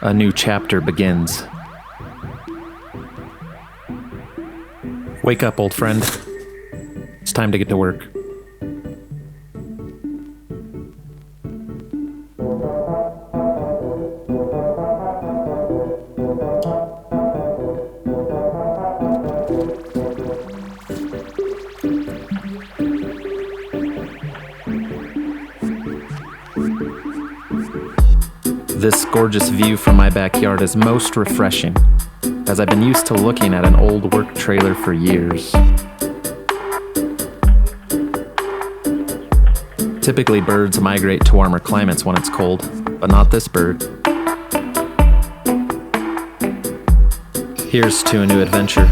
A new chapter begins. Wake up, old friend. It's time to get to work. This gorgeous view from my backyard is most refreshing, as I've been used to looking at an old work trailer for years. Typically, birds migrate to warmer climates when it's cold, but not this bird. Here's to a new adventure.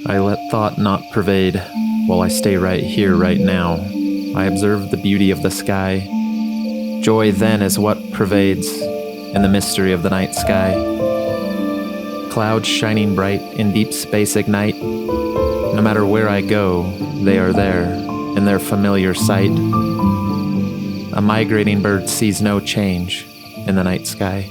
I let thought not pervade, while I stay right here, right now. I observe the beauty of the sky. Joy then is what pervades in the mystery of the night sky. Clouds shining bright in deep space ignite. No matter where I go, they are there, in their familiar sight. A migrating bird sees no change in the night sky.